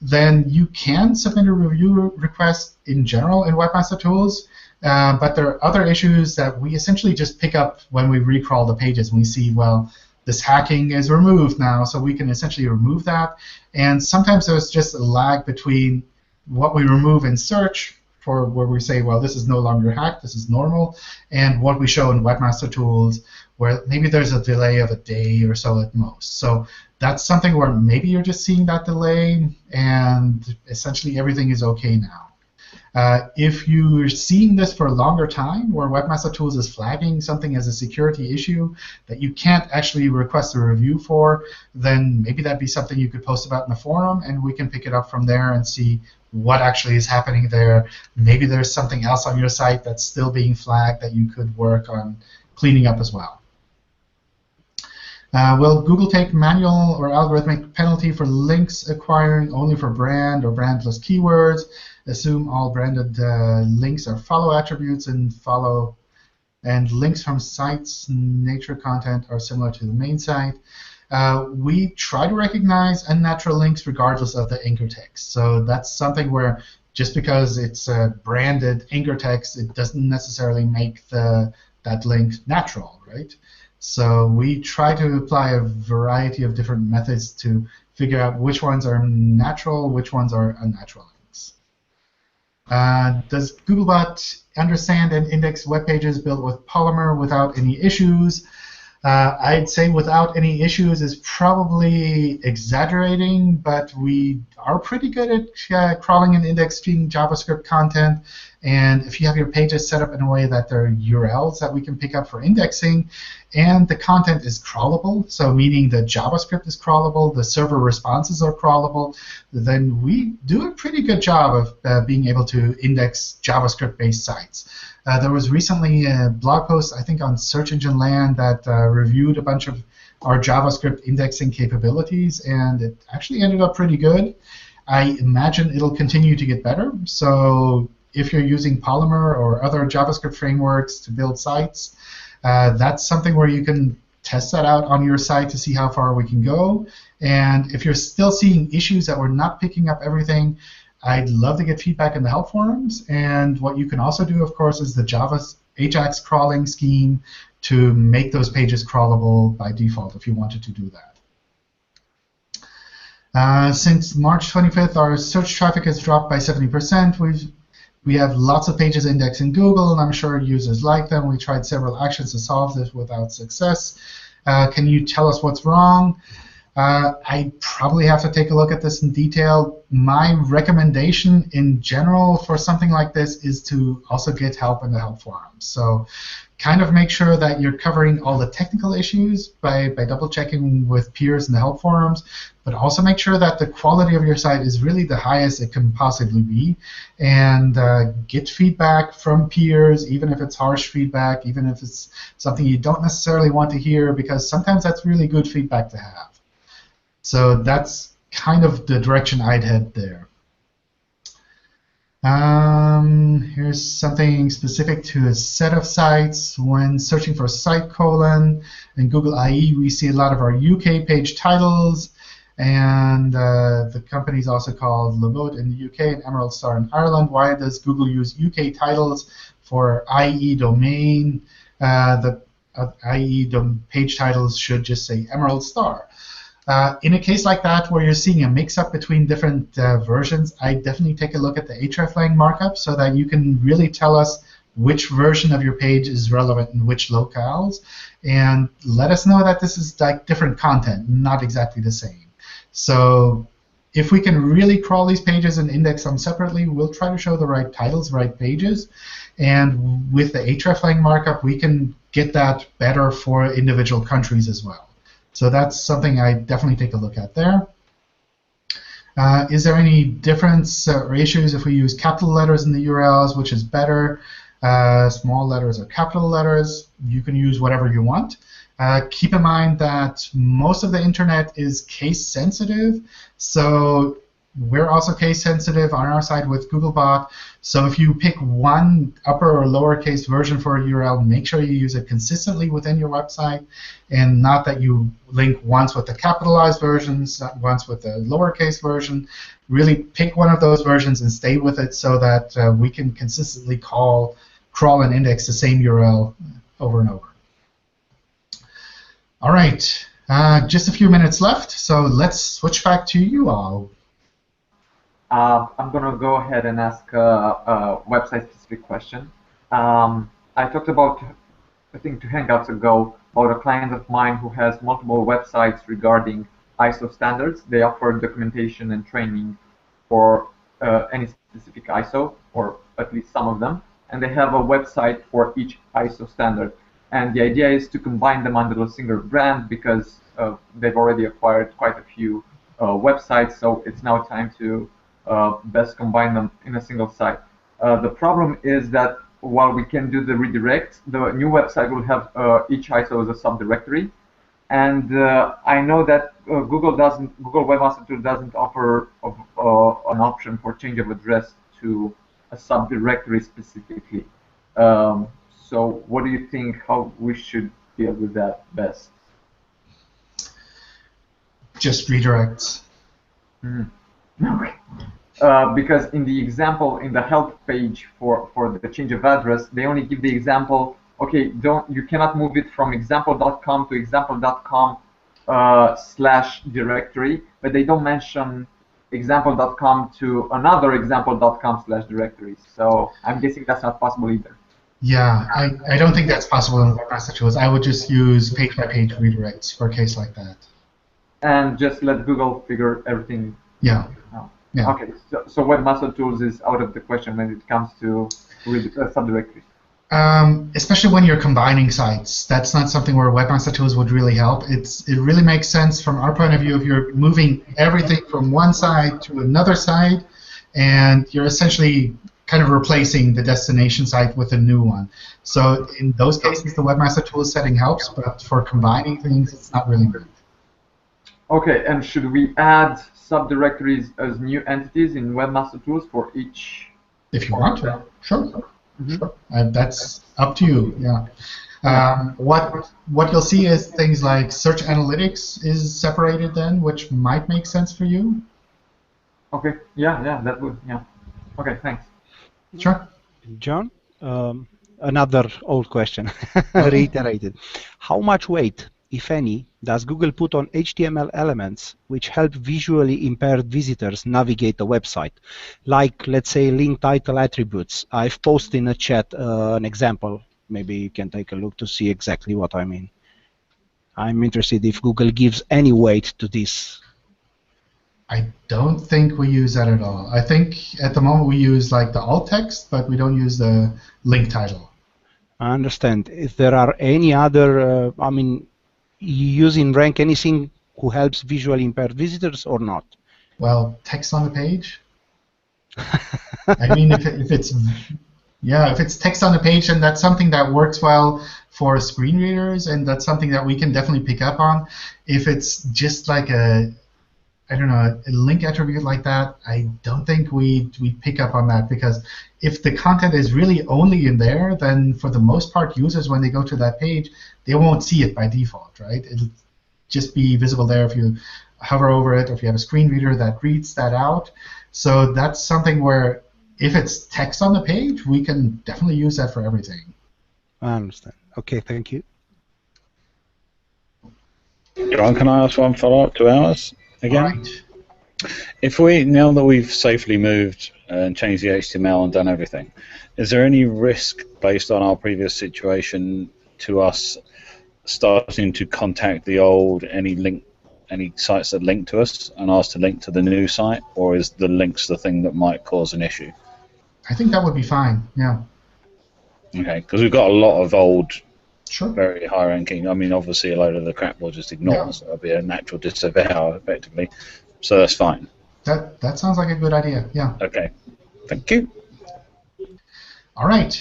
then you can submit a review request in general in Webmaster Tools. But there are other issues that we essentially just pick up when we recrawl the pages and we see, well, this hacking is removed now, so we can essentially remove that. And sometimes there's just a lag between what we remove in search, for where we say, well, this is no longer hacked, this is normal, and what we show in Webmaster Tools, where maybe there's a delay of a day or so at most. So that's something where maybe you're just seeing that delay, and essentially everything is okay now. If you're seeing this for a longer time, where Webmaster Tools is flagging something as a security issue that you can't actually request a review for, then maybe that'd be something you could post about in the forum, and we can pick it up from there and see what actually is happening there. Maybe there's something else on your site that's still being flagged that you could work on cleaning up as well. Will Google take manual or algorithmic penalty for links acquiring only for brand or brandless keywords? Assume all branded links are follow attributes and links from sites nature content are similar to the main site. We try to recognize unnatural links regardless of the anchor text. So that's something where just because it's a branded anchor text, it doesn't necessarily make that link natural, right? So we try to apply a variety of different methods to figure out which ones are natural, which ones are unnatural links. Does Googlebot understand and index web pages built with Polymer without any issues? I'd say without any issues is probably exaggerating, but we are pretty good at crawling and indexing JavaScript content. And if you have your pages set up in a way that there are URLs that we can pick up for indexing, and the content is crawlable, so meaning the JavaScript is crawlable, the server responses are crawlable, then we do a pretty good job of being able to index JavaScript-based sites. There was recently a blog post, I think, on Search Engine Land that reviewed a bunch of our JavaScript indexing capabilities, and it actually ended up pretty good. I imagine it'll continue to get better. So if you're using Polymer or other JavaScript frameworks to build sites, that's something where you can test that out on your site to see how far we can go. And if you're still seeing issues that we're not picking up everything, I'd love to get feedback in the help forums. And what you can also do, of course, is the Java Ajax crawling scheme to make those pages crawlable by default if you wanted to do that. Since March 25th, our search traffic has dropped by 70%. We have lots of pages indexed in Google, and I'm sure users like them. We tried several actions to solve this without success. Can you tell us what's wrong? I probably have to take a look at this in detail. My recommendation in general for something like this is to also get help in the help forums. So kind of make sure that you're covering all the technical issues by double-checking with peers in the help forums, but also make sure that the quality of your site is really the highest it can possibly be, and get feedback from peers, even if it's harsh feedback, even if it's something you don't necessarily want to hear, because sometimes that's really good feedback to have. So that's kind of the direction I'd head there. Here's something specific to a set of sites. When searching for site : in Google IE, we see a lot of our UK page titles, and the company is also called Leboat in the UK and Emerald Star in Ireland. Why does Google use UK titles for IE domain? The IE page titles should just say Emerald Star. In a case like that, where you're seeing a mix-up between different versions, I definitely take a look at the Hreflang markup so that you can really tell us which version of your page is relevant in which locales, and let us know that this is like different content, not exactly the same. So if we can really crawl these pages and index them separately, we'll try to show the right titles, right pages, and with the Hreflang markup, we can get that better for individual countries as well. So that's something I definitely take a look at there. Is there any difference or issues if we use capital letters in the URLs, which is better? Small letters or capital letters? You can use whatever you want. Keep in mind that most of the internet is case sensitive, so we're also case sensitive on our side with Googlebot. So if you pick one upper or lowercase version for a URL, make sure you use it consistently within your website, and not that you link once with the capitalized versions, once with the lowercase version. Really pick one of those versions and stay with it so that we can consistently crawl and index the same URL over and over. All right. Just a few minutes left, so let's switch back to you all. I'm going to go ahead and ask a website-specific question. I talked about, I think 2 Hangouts ago, about a client of mine who has multiple websites regarding ISO standards. They offer documentation and training for any specific ISO, or at least some of them, and they have a website for each ISO standard. And the idea is to combine them under a single brand because they've already acquired quite a few websites, so it's now time to best combine them in a single site. The problem is that while we can do the redirect, the new website will have each ISO as a subdirectory. And I know that Google Webmaster Tools doesn't offer an option for change of address to a subdirectory specifically. So what do you think, how we should deal with that best? Just redirects. Okay. Because in the example, in the help page for the change of address, they only give the example, okay, you cannot move it from example.com to example.com / directory, but they don't mention example.com to another example.com / directory. So I'm guessing that's not possible either. Yeah, I don't think that's possible in Webmaster Tools. I would just use page-by-page redirects for a case like that. And just let Google figure everything out. Yeah. Okay, so Webmaster Tools is out of the question when it comes to subdirectories. Especially when you're combining sites. That's not something where Webmaster Tools would really help. It really makes sense from our point of view if you're moving everything from one side to another side, and you're essentially kind of replacing the destination site with a new one. So in those cases, the Webmaster Tools setting helps, but for combining things, it's not really good. Okay, and should we add subdirectories as new entities in Webmaster Tools for each? If you want to, sure. Sure. That's up to you. Yeah. What you'll see is things like search analytics is separated then, which might make sense for you. Okay. Yeah, that would. Yeah. Okay. Thanks. Sure. John, another old question, reiterated. How much weight, if any, does Google put on HTML elements which help visually impaired visitors navigate a website? Like, let's say, link title attributes. I've posted in a chat an example. Maybe you can take a look to see exactly what I mean. I'm interested if Google gives any weight to this. I don't think we use that at all. I think at the moment we use like the alt text, but we don't use the link title. I understand. If there are any other, you use in rank anything who helps visually impaired visitors or not? Well, text on the page. I mean, if it's text on the page, then that's something that works well for screen readers, and that's something that we can definitely pick up on. If it's just like a link attribute like that, I don't think we pick up on that, because if the content is really only in there, then for the most part, users, when they go to that page, they won't see it by default, right? It'll just be visible there if you hover over it, or if you have a screen reader that reads that out. So that's something where if it's text on the page, we can definitely use that for everything. I understand. Okay, thank you. John, can I ask one follow-up to ours again? All right. If we, now that we've safely moved and changed the HTML and done everything, is there any risk based on our previous situation to us starting to contact the old, any sites that link to us and ask to link to the new site, or is the links the thing that might cause an issue? I think that would be fine, yeah. Okay, because we've got a lot of old, sure, very high ranking. I mean, obviously a load of the crap we'll just ignore, yeah. So it'll be a natural disavow effectively. So that's fine. That sounds like a good idea, yeah. Okay, thank you. All right,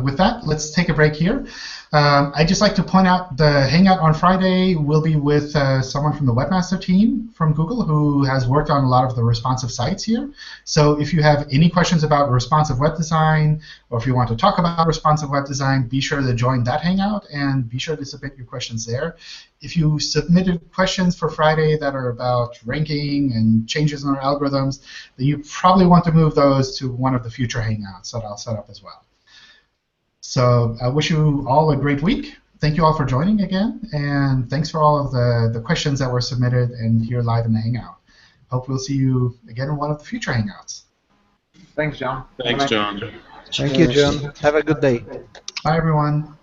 with that, let's take a break here. I'd just like to point out the Hangout on Friday will be with someone from the Webmaster team from Google who has worked on a lot of the responsive sites here. So if you have any questions about responsive web design, or if you want to talk about responsive web design, be sure to join that Hangout and be sure to submit your questions there. If you submitted questions for Friday that are about ranking and changes in our algorithms, then you probably want to move those to one of the future Hangouts that I'll set up as well. So I wish you all a great week, thank you all for joining again, and thanks for all of the questions that were submitted and here live in the Hangout. Hope we'll see you again in one of the future Hangouts. Thanks, John. Thanks, John. Thank you, John. Have a good day. Bye, everyone.